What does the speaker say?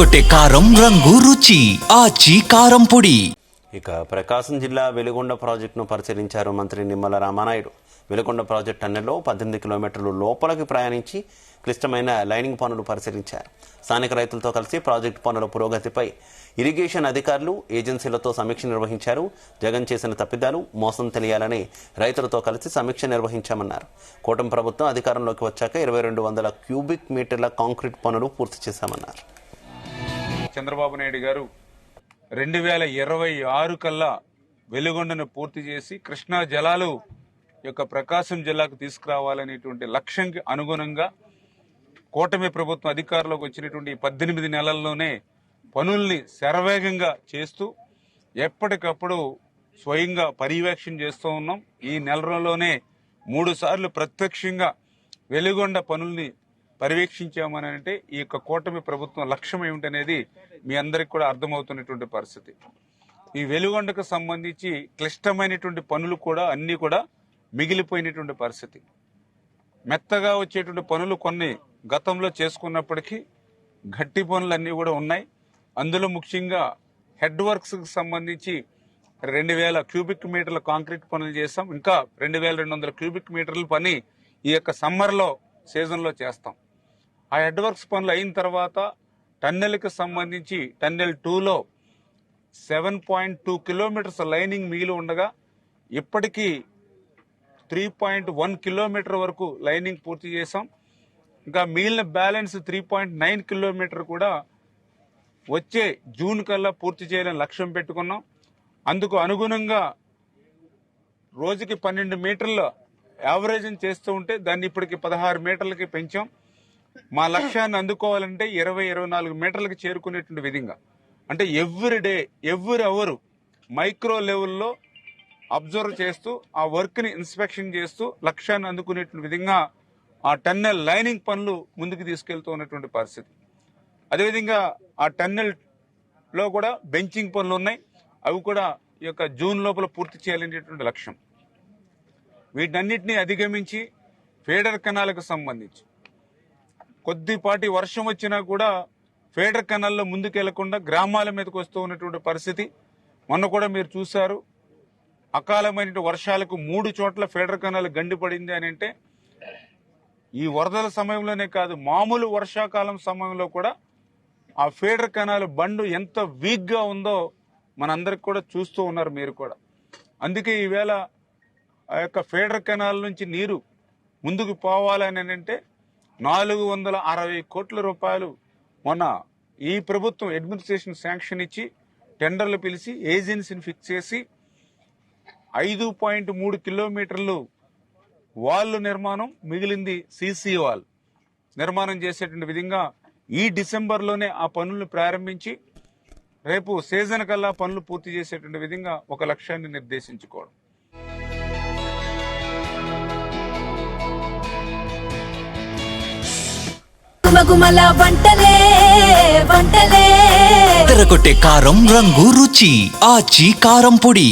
ఎర్రగొట్టే కారం రంగు రుచి ఆచి కారం పొడి. ఇక ప్రకాశం జిల్లా వెలుగొండ ప్రాజెక్టును పరిశీలించారు మంత్రి నిమ్మల రామానాయుడు. వెలుగొండ ప్రాజెక్టు టన్నెల్లో 18 కిలోమీటర్లు లోపలికి ప్రయాణించి క్లిష్టమైన లైనింగ్ పనులు పరిశీలించారు. స్థానిక రైతులతో కలిసి ప్రాజెక్టు పనుల పురోగతిపై ఇరిగేషన్ అధికారులు ఏజెన్సీలతో సమీక్ష నిర్వహించారు. జగన్ చేసిన తప్పిదాలు మోసం తెలియాలని రైతులతో కలిసి సమీక్ష నిర్వహించామన్నారు. కూటమి ప్రభుత్వం అధికారంలోకి వచ్చాక 2200 క్యూబిక్ మీటర్ల కాంక్రీట్ పనులు పూర్తి చేశామన్నారు. చంద్రబాబు నాయుడు గారు 2026 కల్లా వెలుగొండను పూర్తి చేసి కృష్ణా జలాలు యొక్క ప్రకాశం జిల్లాకు తీసుకురావాలనేటువంటి లక్ష్యంకి అనుగుణంగా కూటమి ప్రభుత్వం అధికారంలోకి వచ్చినటువంటి 18 నెలల్లోనే పనుల్ని శరవేగంగా చేస్తూ ఎప్పటికప్పుడు స్వయంగా పర్యవేక్షణ చేస్తూ ఉన్నాం. ఈ నెల రోజుల్లోనే 3 సార్లు ప్రత్యక్షంగా వెలుగొండ పనుల్ని పర్యవేక్షించామని అంటే ఈ యొక్క కూటమి ప్రభుత్వం లక్ష్యం ఏమిటనేది మీ అందరికి కూడా అర్థమవుతున్నటువంటి పరిస్థితి. ఈ వెలుగొండకు సంబంధించి క్లిష్టమైనటువంటి పనులు కూడా అన్ని కూడా మిగిలిపోయినటువంటి పరిస్థితి. మెత్తగా వచ్చేటువంటి పనులు కొన్ని గతంలో చేసుకున్నప్పటికీ గట్టి పనులు అన్ని కూడా ఉన్నాయి. అందులో ముఖ్యంగా హెడ్ వర్క్స్ కి సంబంధించి 2000 క్యూబిక్ మీటర్ల కాంక్రీట్ పనులు చేస్తాం. ఇంకా 2200 క్యూబిక్ మీటర్ల పని ఈ యొక్క సమ్మర్ లో సీజన్ లో చేస్తాం. ఆ హెడ్ వర్క్స్ పనులు అయిన తర్వాత టన్నెల్ కి సంబంధించి టన్నెల్ 2లో 7.2 కిలోమీటర్స్ లైనింగ్ మిగిలి ఉండగా ఇప్పటికీ 3.1 కిలోమీటర్ వరకు లైనింగ్ పూర్తి చేశాం. ఇంకా మిగిలిన బ్యాలెన్స్ 3.9 కిలోమీటర్ కూడా వచ్చే జూన్ కల్లా పూర్తి చేయాలని లక్ష్యం పెట్టుకున్నాం. అందుకు అనుగుణంగా రోజుకి 12 మీటర్ల యావరేజ్ చేస్తూ ఉంటే దాన్ని ఇప్పటికి 16 మీటర్లకి పెంచాం. మా లక్ష్యాన్ని అందుకోవాలంటే 20-24 మీటర్లకు చేరుకునేటువంటి విధంగా అంటే every day every hour micro లెవెల్లో అబ్జర్వ్ చేస్తూ ఆ వర్క్ ని ఇన్స్పెక్షన్ చేస్తూ లక్ష్యాన్ని అందుకునేటువంటి విధంగా ఆ టన్నెల్ లైనింగ్ పనులు ముందుకు తీసుకెళ్తూ ఉన్నటువంటి పరిస్థితి. అదేవిధంగా ఆ టన్నెల్ లో కూడా బెంచింగ్ పనులు ఉన్నాయి. అవి కూడా ఈ యొక్క జూన్ లోపల పూర్తి చేయాలనేటువంటి లక్ష్యం. వీటన్నిటిని అధిగమించి ఫీడర్ కెనాల్కు సంబంధించి కొద్దిపాటి వర్షం వచ్చినా కూడా ఫీడర్ కెనాల్లో ముందుకెళ్లకుండా గ్రామాల మీదకి వస్తూ ఉన్నటువంటి పరిస్థితి మొన్న కూడా మీరు చూశారు. అకాలమైన వర్షాలకు 3 చోట్ల ఫీడర్ కెనాల్ గండిపడింది అని అంటే ఈ వరదల సమయంలోనే కాదు మామూలు వర్షాకాలం సమయంలో కూడా ఆ ఫీడర్ కెనాల్ బండు ఎంత వీక్ గా ఉందో మనందరికి కూడా చూస్తూ ఉన్నారు మీరు కూడా. అందుకే ఈవేళ ఆ యొక్క ఫీడర్ కెనాల్ నుంచి నీరు ముందుకు పోవాలని అంటే 460 కోట్ల రూపాయలు మొన్న ఈ ప్రభుత్వం అడ్మినిస్ట్రేషన్ శాంక్షన్ ఇచ్చి టెండర్లు పిలిచి ఏజెన్సీని ఫిక్స్ చేసి 5.3 కిలోమీటర్లు వాల్ నిర్మాణం మిగిలింది సీసీ వాల్ నిర్మాణం చేసేటువంటి విధంగా ఈ డిసెంబర్లోనే ఆ పనులను ప్రారంభించి రేపు సీజన్ కల్లా పనులు పూర్తి చేసేటువంటి విధంగా ఒక లక్ష్యాన్ని నిర్దేశించుకోవడం. ఎర్రగొట్టే కారం రంగు రుచి ఆచి కారం పొడి.